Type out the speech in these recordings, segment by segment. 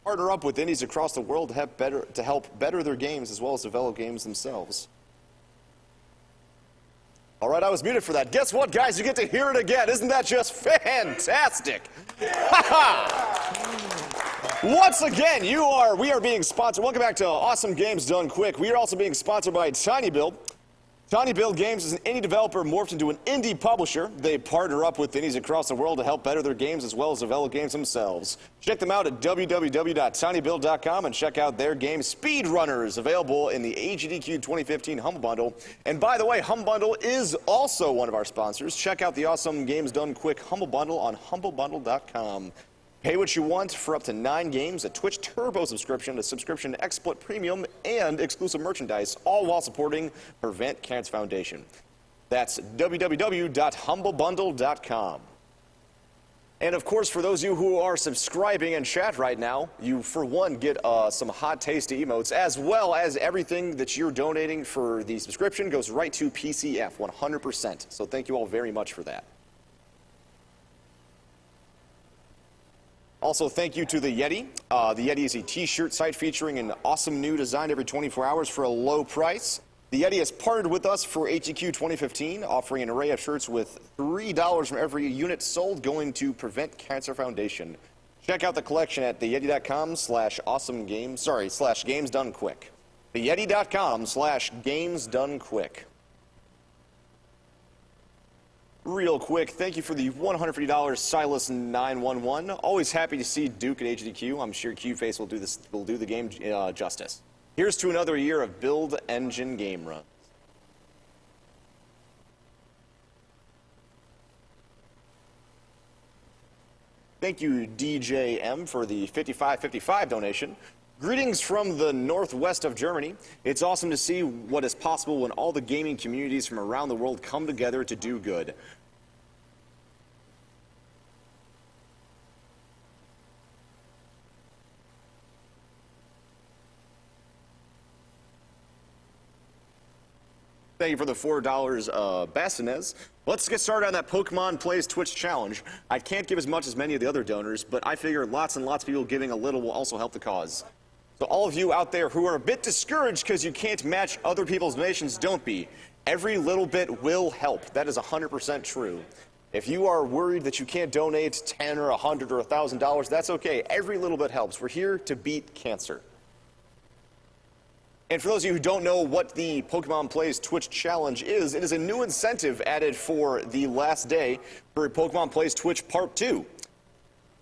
partner up with indies across the world to help better their games as well as develop games themselves. All right, I was muted for that. Guess what, guys? You get to hear it again. Isn't that just fantastic? Once again, we are being sponsored. Welcome back to Awesome Games Done Quick. We are also being sponsored by TinyBuild. TinyBuild Games is an indie developer morphed into an indie publisher. They partner up with indies across the world to help better their games as well as develop games themselves. Check them out at www.tinybuild.com and check out their game Speedrunners, available in the AGDQ2015 Humble Bundle. And by the way, Humble Bundle is also one of our sponsors. Check out the Awesome Games Done Quick Humble Bundle on humblebundle.com. Pay what you want for up to 9 games, a Twitch Turbo subscription, a subscription to XSplit Premium, and exclusive merchandise, all while supporting Prevent Cancer Foundation. That's www.humblebundle.com. And of course, for those of you who are subscribing in chat right now, you, for one, get some hot, tasty emotes, as well as everything that you're donating for the subscription goes right to PCF, 100%. So thank you all very much for that. Also, thank you to the Yeti. The Yeti is a t-shirt site featuring an awesome new design every 24 hours for a low price. The Yeti has partnered with us for AGDQ 2015, offering an array of shirts with $3 from every unit sold going to Prevent Cancer Foundation. Check out the collection at theyeti.com/awesome games, /games-done-quick. theyeti.com/games-done-quick. Real quick, thank you for the $150 Silas911. Always happy to see Duke at AGDQ. I'm sure Cubeface will do the game justice. Here's to another year of build engine game runs. Thank you, DJM, for the 5555 donation. Greetings from the northwest of Germany. It's awesome to see what is possible when all the gaming communities from around the world come together to do good. Thank you for the $4, Bastinez. Let's get started on that Pokemon Plays Twitch challenge. I can't give as much as many of the other donors, but I figure lots and lots of people giving a little will also help the cause. So all of you out there who are a bit discouraged because you can't match other people's donations, don't be. Every little bit will help. That is 100% true. If you are worried that you can't donate $10 or $100 or $1,000, that's okay. Every little bit helps. We're here to beat cancer. And for those of you who don't know what the Pokemon Plays Twitch Challenge is, it is a new incentive added for the last day for Pokemon Plays Twitch Part 2.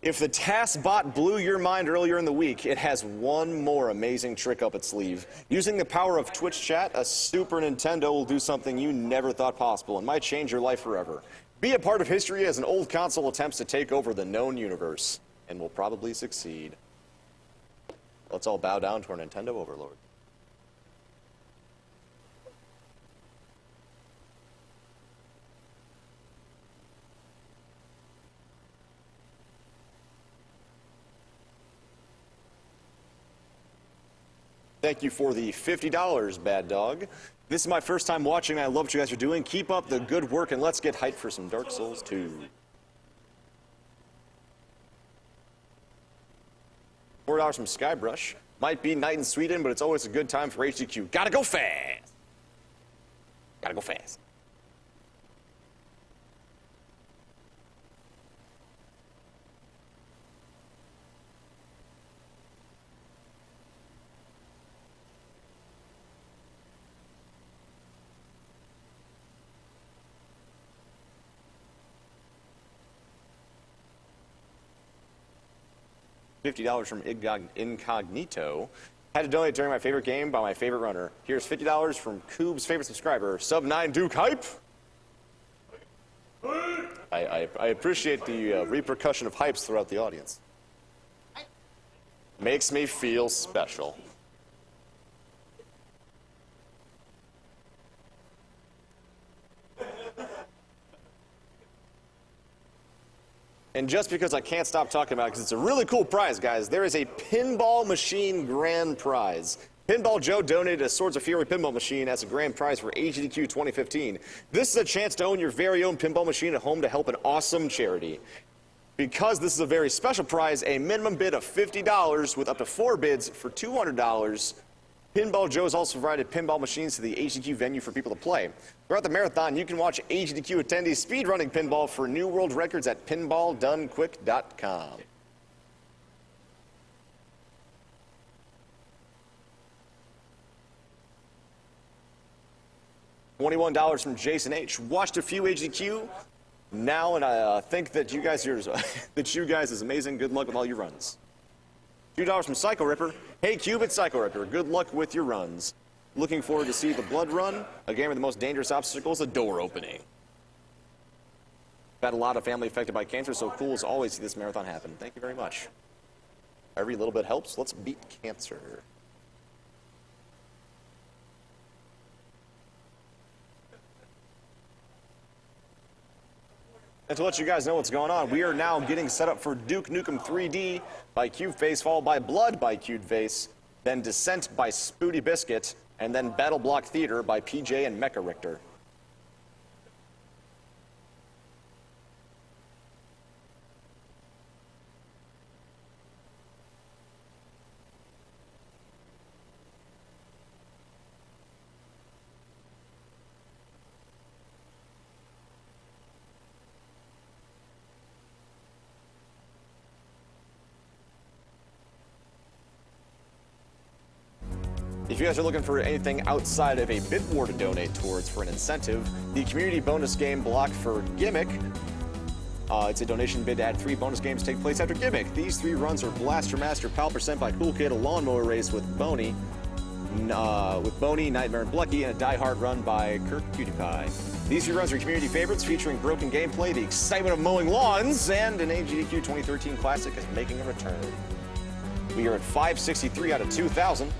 If the task bot blew your mind earlier in the week, it has one more amazing trick up its sleeve. Using the power of Twitch chat, a Super Nintendo will do something you never thought possible and might change your life forever. Be a part of history as an old console attempts to take over the known universe, and will probably succeed. Let's all bow down to our Nintendo overlord. Thank you for the $50, Bad Dog. This is my first time watching, and I love what you guys are doing. Keep up the good work, and let's get hyped for some Dark Souls 2. $4 from Skybrush. Might be night in Sweden, but it's always a good time for HDQ. Gotta go fast! Gotta go fast. $50 from Incognito. Had to donate during my favorite game by my favorite runner. Here's $50 from Coob's favorite subscriber, Sub9 Duke Hype. I appreciate the repercussion of hypes throughout the audience. Makes me feel special. And just because I can't stop talking about it, because it's a really cool prize, guys, there is a pinball machine grand prize. Pinball Joe donated a Swords of Fury pinball machine as a grand prize for AGDQ 2015. This is a chance to own your very own pinball machine at home to help an awesome charity. Because this is a very special prize, a minimum bid of $50 with up to 4 bids for $200. Pinball Joe has also provided pinball machines to the AGDQ venue for people to play. Throughout the marathon, you can watch AGDQ attendees speedrunning pinball for new world records at pinballdonequick.com. $21 from Jason H. Watched a few AGDQ now, and I think that you guys is amazing. Good luck with all your runs. $2 from Psycho Ripper. Hey Cube, it's Psycho Ripper. Good luck with your runs. Looking forward to see the Blood Run, a game where the most dangerous obstacle is a door opening. Had a lot of family affected by cancer, so cool as always to see this marathon happen. Thank you very much. Every little bit helps. Let's beat cancer. And to let you guys know what's going on, we are now getting set up for Duke Nukem 3D by Cubeface, followed by Blood by Cubeface, then Descent by Spooty Biscuit, and then Battle Block Theater by PJ and Mecha Richter. If you guys are looking for anything outside of a bid war to donate towards for an incentive, the community bonus game block for Gimmick, it's a donation bid to add 3 bonus games take place after Gimmick. These 3 runs are Blaster Master, Pal Percent by Cool Kid, a lawnmower race with Boney, Nightmare and Blucky, and a Die Hard run by Kirk Cutie Pie. These 3 runs are community favorites featuring broken gameplay, the excitement of mowing lawns, and an AGDQ 2013 classic is making a return. We are at 563 out of 2,000.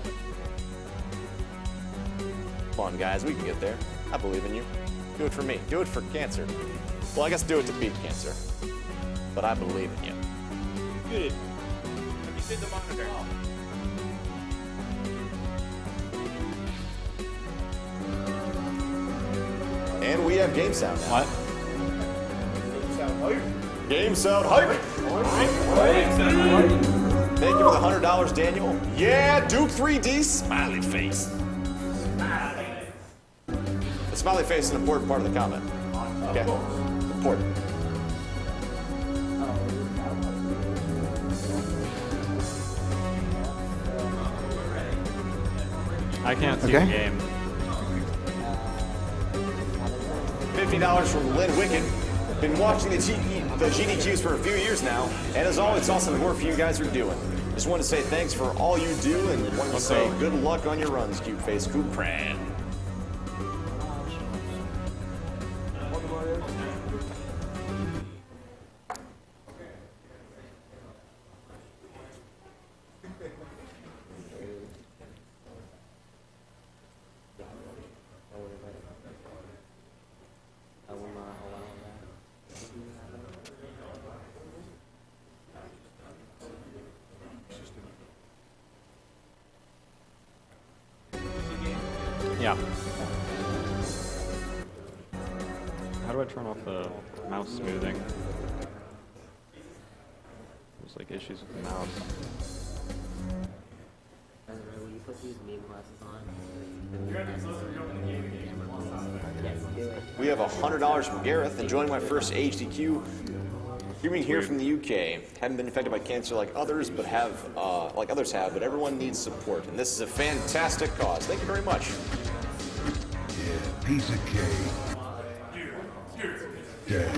Come on, guys, we can get there. I believe in you. Do it for me. Do it for cancer. Well, I guess do it to beat cancer. But I believe in you. Good. Have you seen the monitor? And we have Game Sound now. What? Game Sound hype! Thank you for the $100, Daniel. Yeah, Duke 3D smiley face. The smiley face is an important part of the comment. Okay, important. I can't see the game. $50 from Lynn Wicked. Been watching the GDQs for a few years now, and as always, it's awesome the work you guys are doing. Just wanted to say thanks for all you do, and wanted to say good luck on your runs, Cubeface. Coopran. Yeah. How do I turn off the mouse smoothing? There's like issues with the mouse. When you put these meme glasses on, We have $100 from Gareth, enjoying my first AGDQ. Streaming here from the UK. Haven't been affected by cancer like others, but but everyone needs support, and this is a fantastic cause. Thank you very much. Yeah, piece of cake. Yeah.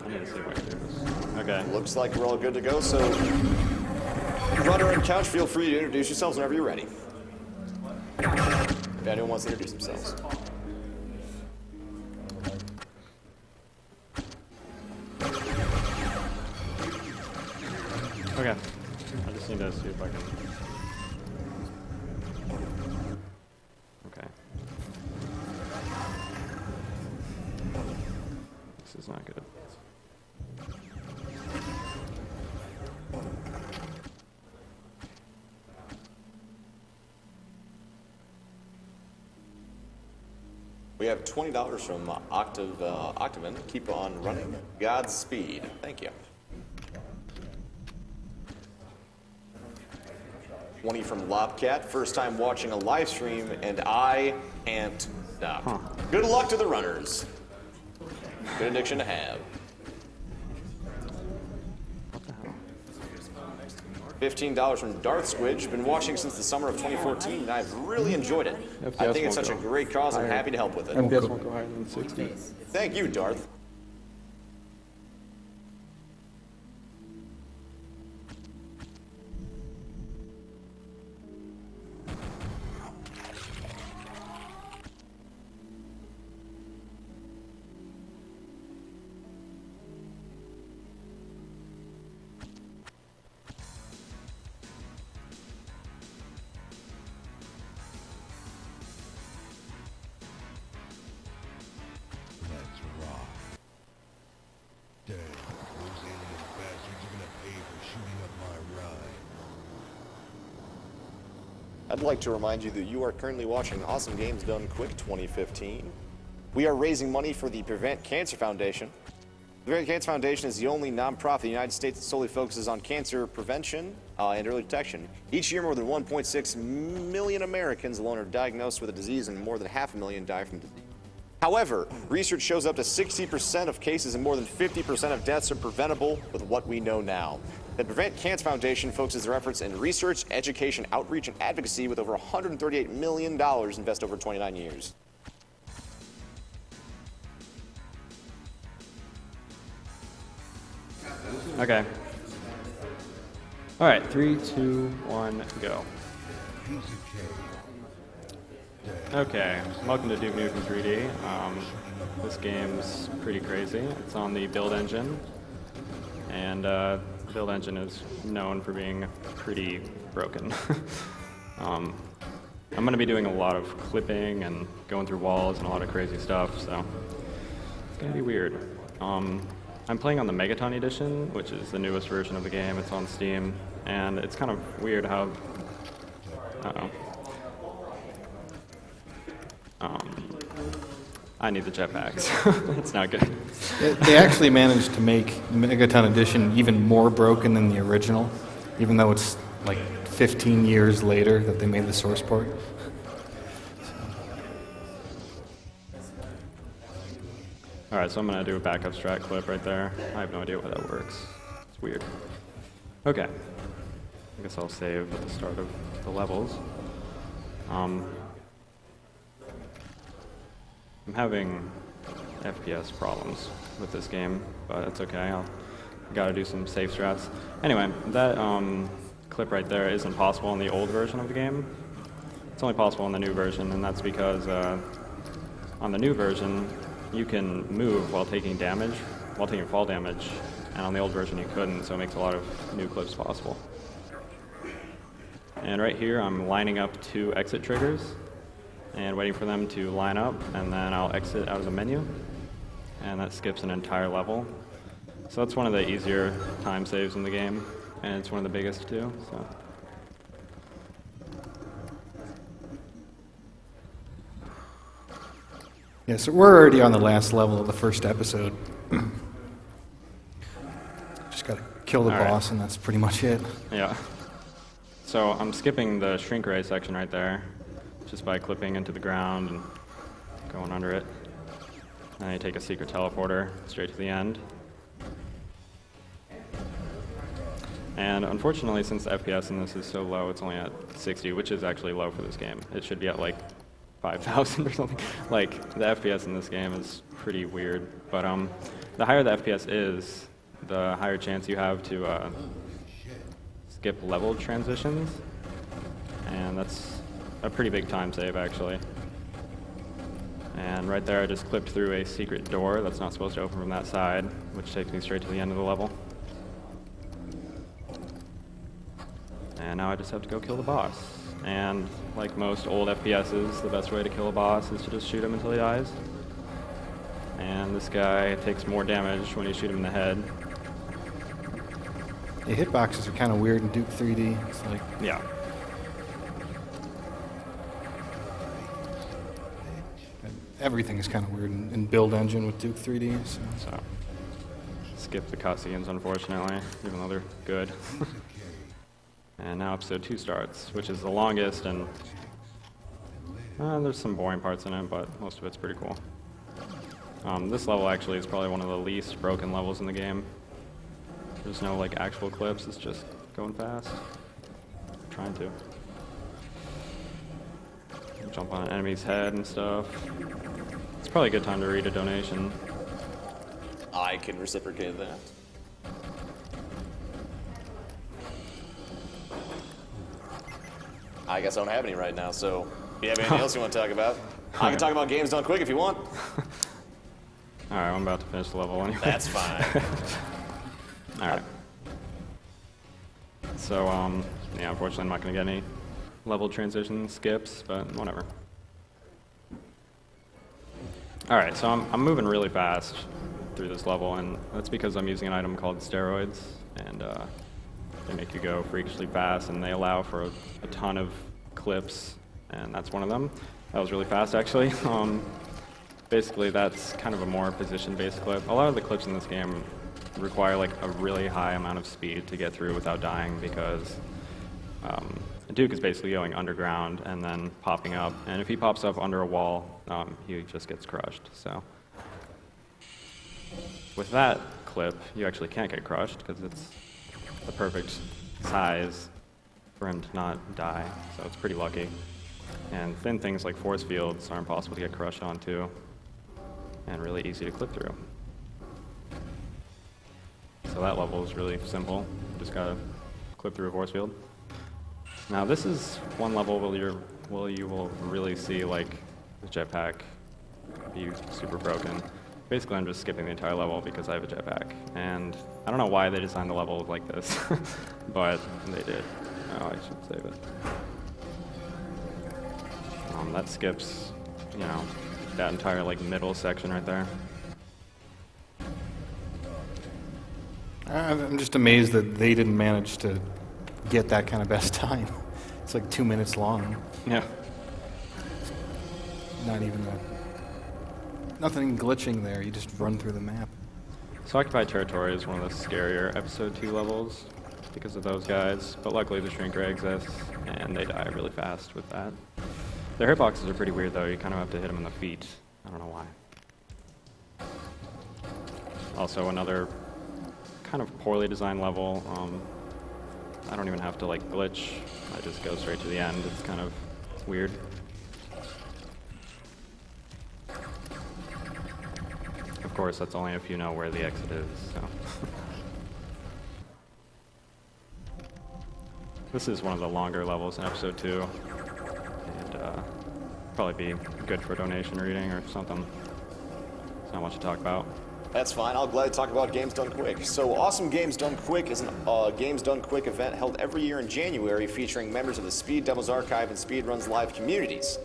I'm gonna see if I can do this. Okay. Looks like we're all good to go, so runner and couch, feel free to introduce yourselves whenever you're ready. If anyone wants to introduce themselves. Okay. I just need to see if I can. Okay. This is not good. We have $20 from Octavan. Keep on running. Godspeed. Thank you. 20 from Lobcat. First time watching a live stream, and I can't stop. Good luck to the runners. Good addiction to have. $15 from Darth Squidge. Been watching since the summer of 2014, and I've really enjoyed it. I think it's such a great cause. I'm happy to help with it. FPS won't go higher than 60. Thank you, Darth. Let's rock. Damn, those alien bastards are gonna pay for shooting up my ride. I'd like to remind you that you are currently watching Awesome Games Done Quick 2015. We are raising money for the Prevent Cancer Foundation. The Prevent Cancer Foundation is the only nonprofit in the United States that solely focuses on cancer prevention and early detection. Each year, more than 1.6 million Americans alone are diagnosed with a disease, and more than 500,000 die from disease. However, research shows up to 60% of cases and more than 50% of deaths are preventable with what we know now. The Prevent Cancer Foundation focuses their efforts in research, education, outreach, and advocacy with over $138 million invested over 29 years. Okay. All right, 3, 2, 1, go. Piece of cake. Okay, welcome to Duke Nukem 3D. This game's pretty crazy. It's on the build engine, and the build engine is known for being pretty broken. I'm going to be doing a lot of clipping and going through walls and a lot of crazy stuff, so it's going to be weird. I'm playing on the Megaton Edition, which is the newest version of the game. It's on Steam, and it's kind of weird how... I need the jetpacks. That's not good. They actually managed to make Megaton Edition even more broken than the original, even though it's like 15 years later that they made the source port. Alright, so I'm going to do a backup strat clip right there. I have no idea why that works. It's weird. Okay. I guess I'll save at the start of the levels. I'm having FPS problems with this game, but it's okay. I gotta do some safe strats. Anyway, that clip right there isn't possible in the old version of the game. It's only possible in the new version, and that's because on the new version, you can move while taking damage, while taking fall damage, and on the old version you couldn't, so it makes a lot of new clips possible. And right here, I'm lining up 2 exit triggers and waiting for them to line up, and then I'll exit out of the menu, and that skips an entire level. So that's one of the easier time saves in the game, and it's one of the biggest too. So. Yeah, so we're already on the last level of the first episode. Just gotta kill the boss, and that's pretty much it. Yeah. So I'm skipping the shrink ray section right there, just by clipping into the ground and going under it. And you take a secret teleporter straight to the end. And unfortunately, since the FPS in this is so low, it's only at 60, which is actually low for this game. It should be at like 5,000 or something. Like, the FPS in this game is pretty weird. But the higher the FPS is, the higher chance you have to skip level transitions. And that's a pretty big time save, actually. And right there, I just clipped through a secret door that's not supposed to open from that side, which takes me straight to the end of the level. And now I just have to go kill the boss. And like most old FPSs, the best way to kill a boss is to just shoot him until he dies. And this guy takes more damage when you shoot him in the head. The hitboxes are kind of weird in Duke 3D. It's like, Yeah. everything is kind of weird in build engine with Duke 3D. So skip the cutscenes, unfortunately, even though they're good. And now episode 2 starts, which is the longest, and there's some boring parts in it, but most of it's pretty cool. This level actually is probably one of the least broken levels in the game. There's no like actual clips, it's just going fast. Trying to. Jump on an enemy's head and stuff. It's probably a good time to read a donation. I can reciprocate that. I guess I don't have any right now, so if you have anything else you want to talk about, I can talk about games done quick if you want. Alright, I'm about to finish the level anyway. That's fine. Alright. So, yeah, unfortunately I'm not going to get any level transition skips, but whatever. Alright, so I'm moving really fast through this level, and that's because I'm using an item called steroids, and they make you go freakishly fast, and they allow for a ton of clips, and that's one of them. That was really fast, actually. Basically, that's kind of a more position-based clip. A lot of the clips in this game require like a really high amount of speed to get through without dying, because Duke is basically going underground and then popping up, and if he pops up under a wall, he just gets crushed. So with that clip, you actually can't get crushed because it's the perfect size for him to not die, so it's pretty lucky. And thin things like force fields are impossible to get crushed onto, and really easy to clip through. So that level is really simple. You just gotta clip through a force field. Now this is one level where you will really see like the jetpack be super broken. Basically, I'm just skipping the entire level because I have a jetpack, and I don't know why they designed the level like this, but they did. Oh, I should save it. That skips, you know, that entire like middle section right there. I'm just amazed that they didn't manage to get that kind of best time. It's like 2 minutes long. Yeah. Not even nothing glitching there. You just run through the map. So Occupied Territory is one of the scarier episode 2 levels because of those guys, but luckily the shrink ray exists, and they die really fast with that. Their hitboxes are pretty weird though, you kind of have to hit them in the feet. I don't know why. Also another kind of poorly designed level. I don't even have to like glitch, I just go straight to the end. It's kind of weird. Of course, that's only if you know where the exit is, so. This is one of the longer levels in episode 2, and probably be good for donation reading or something. There's not much to talk about. That's fine. I'll gladly talk about Games Done Quick. So, Awesome Games Done Quick is a Games Done Quick event held every year in January featuring members of the Speed Demos Archive and Speedrun's live communities.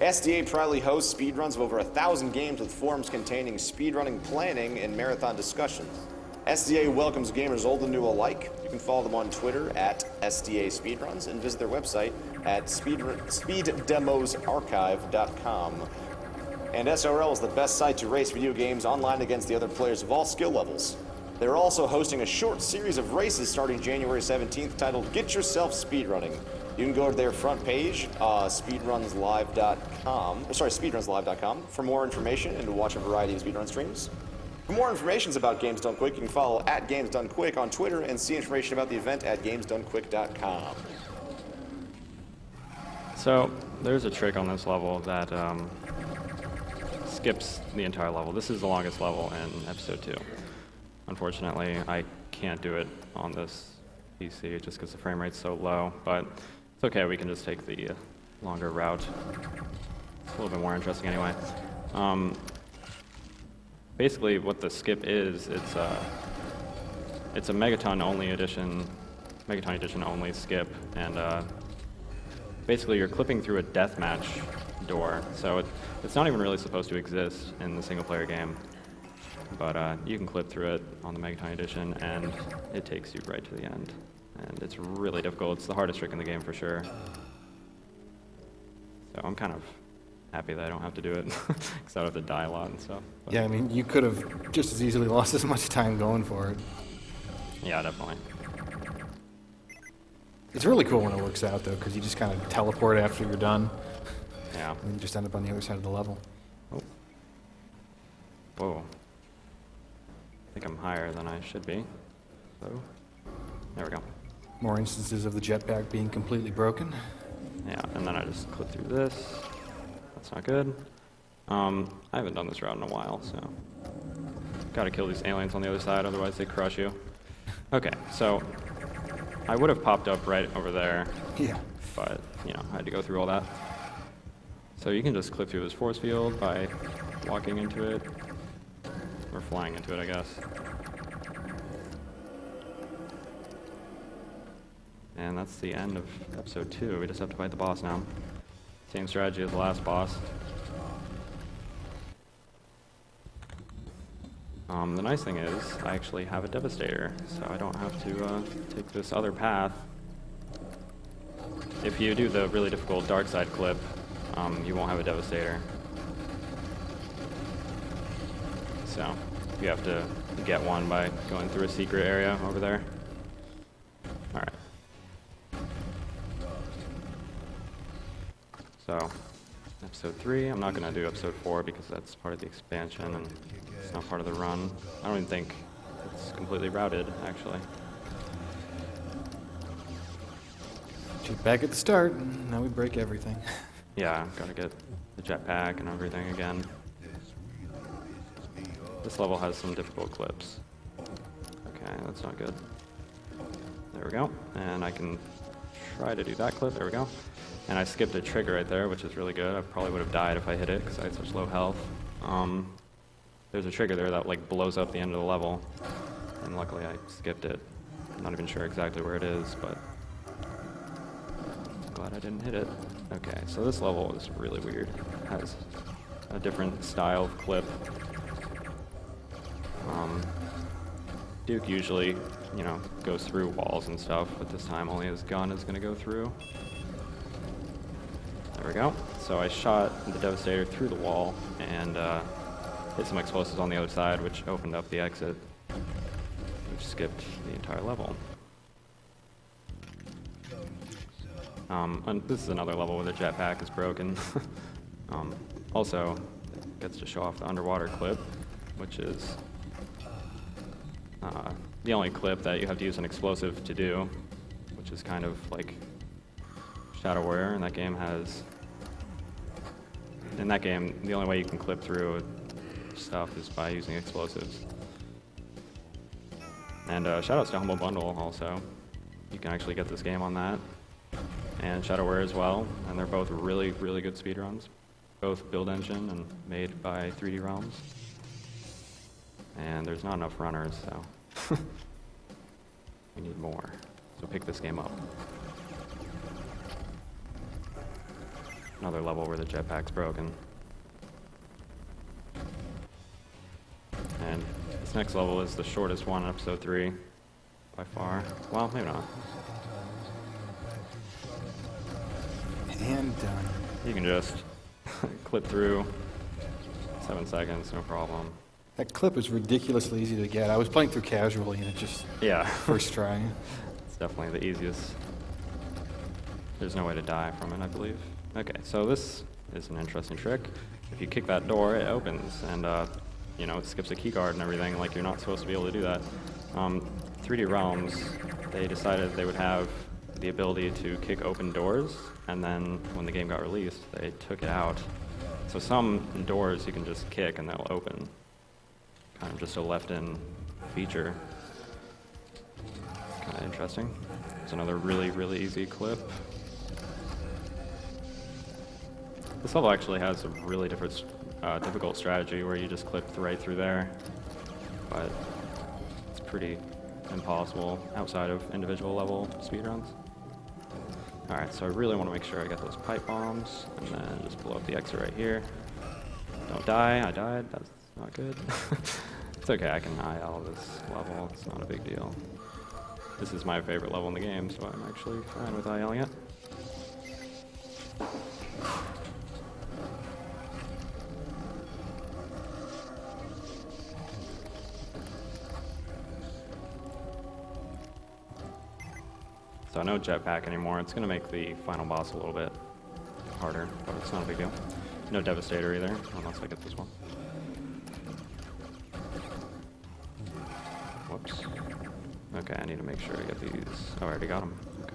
SDA proudly hosts speedruns of over 1,000 games with forums containing speedrunning planning and marathon discussions. SDA welcomes gamers old and new alike. You can follow them on Twitter at SDA Speedruns and visit their website at speeddemosarchive.com. And SRL is the best site to race video games online against the other players of all skill levels. They're also hosting a short series of races starting January 17th titled Get Yourself Speedrunning. You can go to their front page, speedrunslive.com, for more information and to watch a variety of speedrun streams. For more information about Games Done Quick, you can follow at Games Done Quick on Twitter and see information about the event at gamesdonequick.com. So, there's a trick on this level that skips the entire level. This is the longest level in episode 2. Unfortunately, I can't do it on this PC just because the frame rate's so low, but it's okay, we can just take the longer route. It's a little bit more interesting anyway. Basically, what the skip is, it's a Megaton edition only skip, and basically you're clipping through a deathmatch door, so it's not even really supposed to exist in the single-player game, but you can clip through it on the Megaton edition, and it takes you right to the end, and it's really difficult. It's the hardest trick in the game for sure. So I'm kind of happy that I don't have to do it, because I would have to die a lot and stuff. But Yeah, I mean, you could have just as easily lost as much time going for it. yeah, definitely. It's really cool when it works out, though, because you just kind of teleport after you're done, Yeah. and you just end up on the other side of the level. Oh. Whoa. I think I'm higher than I should be. So, there we go. More instances of the jetpack being completely broken. Yeah, and then I just clip through this. That's not good. I haven't done this route in a while, so gotta kill these aliens on the other side, otherwise they crush you. Okay, so I would have popped up right over there, Yeah. but I had to go through all that. So you can just clip through this force field by walking into it, or flying into it, I guess. And that's the end of episode 2. We just have to fight the boss now. Same strategy as the last boss. The nice thing is, I actually have a Devastator, so I don't have to take this other path. If you do the really difficult dark side clip, you won't have a Devastator. So, you have to get one by going through a secret area over there. Alright. So, episode 3, I'm not going to do episode 4 because that's part of the expansion and it's not part of the run. I don't even think it's completely routed, actually. Back at the start, and now we break everything. Yeah, gotta get the jetpack and everything again. This level has some difficult clips. Okay, that's not good. There we go. And I can try to do that clip. There we go. And I skipped a trigger right there, which is really good. I probably would have died if I hit it because I had such low health. There's a trigger there that like blows up the end of the level, and luckily I skipped it. I'm not even sure exactly where it is, but I'm glad I didn't hit it. Okay, so this level is really weird. It has a different style of clip. Duke usually, goes through walls and stuff, but this time only his gun is going to go through. There we go. So I shot the Devastator through the wall and hit some explosives on the other side, which opened up the exit, which skipped the entire level. And this is another level where the jetpack is broken. Also, it gets to show off the underwater clip, which is the only clip that you have to use an explosive to do, which is kind of like Shadow Warrior, and that game has... In that game, the only way you can clip through stuff is by using explosives. And shoutouts to Humble Bundle also. You can actually get this game on that. And Shadow Warrior as well, and they're both really, really good speedruns. Both build engine and made by 3D Realms. And there's not enough runners, so we need more. So pick this game up. Another level where the jetpack's broken. And this next level is the shortest one in episode 3, by far. Well, maybe not. And done. You can just clip through 7 seconds, no problem. That clip is ridiculously easy to get. I was playing through casually and it just... Yeah. First try. It's definitely the easiest. There's no way to die from it, I believe. Okay, so this is an interesting trick. If you kick that door, it opens, and it skips a keycard and everything, like you're not supposed to be able to do that. 3D Realms, they decided they would have the ability to kick open doors, and then when the game got released, they took it out. So some doors you can just kick and they'll open. Kind of just a left-in feature. Kind of interesting. It's another really, really easy clip. This level actually has a really difficult strategy where you just clip right through there, but it's pretty impossible outside of individual level speedruns. Alright, so I really want to make sure I get those pipe bombs, and then just blow up the exit right here. Don't die, I died, that's not good. It's okay, I can IL this level, it's not a big deal. This is my favorite level in the game, so I'm actually fine with ILing it. So no jetpack anymore. It's going to make the final boss a little bit harder, but it's not a big deal. No Devastator either, unless I get this one. Whoops. Okay, I need to make sure to get these. Oh, I already got them. Okay.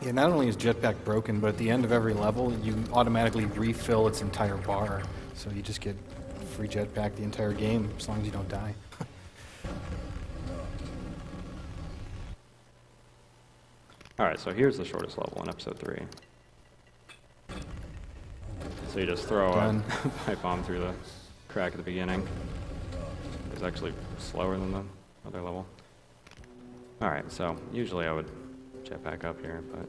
Yeah, not only is jetpack broken, but at the end of every level, you automatically refill its entire bar. So you just get free jetpack the entire game, as long as you don't die. Alright, so here's the shortest level in episode 3. So you just throw a pipe bomb through the crack at the beginning. It's actually slower than the other level. Alright, so usually I would jetpack up here, but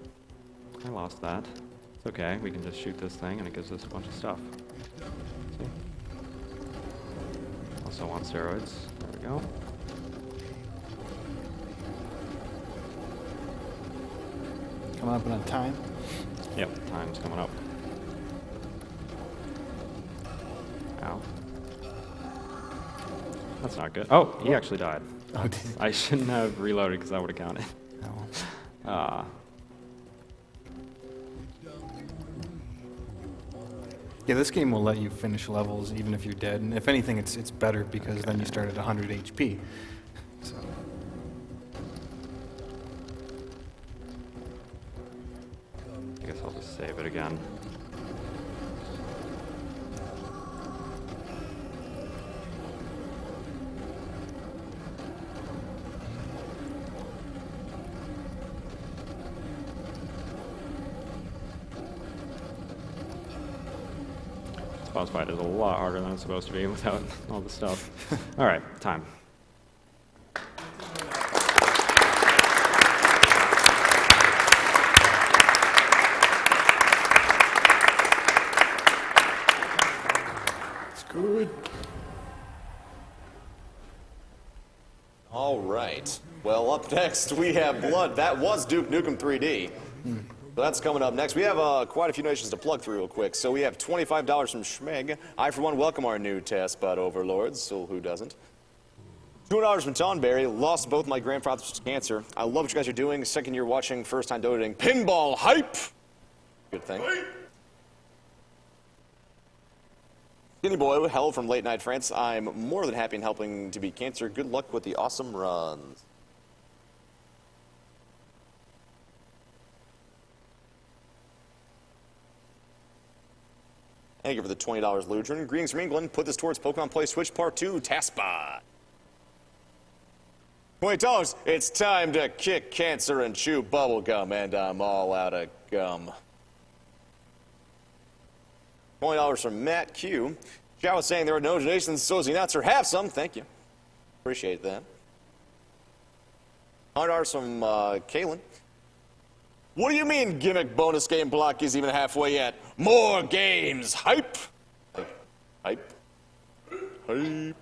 I lost that. It's okay, we can just shoot this thing and it gives us a bunch of stuff. See? Also want steroids. There we go. Coming up on time. Yep, time's coming up. Ow. That's not good. Oh, he actually died. Oh, I shouldn't have reloaded because that would have counted. no. Yeah, this game will let you finish levels even if you're dead, and if anything, it's better because then you start at 100 HP. So. I guess I'll just save it again. This boss fight is a lot harder than it's supposed to be without all the stuff. Alright, time. Good. All right. Well, up next we have Blood. That was Duke Nukem 3D. So that's coming up next. We have quite a few nations to plug through real quick. So we have $25 from Schmeg. I, for one, welcome our new test bud overlords, so who doesn't? $200 from Tonberry. Lost both my grandfathers to cancer. I love what you guys are doing. Second year watching, first time donating. Pinball hype! Good thing. Skinny Boy, hello from Late Night France. I'm more than happy in helping to beat cancer. Good luck with the awesome runs. Thank you for the $20, Ludrin. Greetings from England. Put this towards Pokemon Play Switch Part 2, Taskbot. $20. It's time to kick cancer and chew bubblegum, and I'm all out of gum. $20 from Matt Q. Chow was saying there are no donations, so as the announcer have some. Thank you. Appreciate that. $100 from Kalen. What do you mean gimmick bonus game block isn't even halfway yet? More games. Hype. Hype. Hype.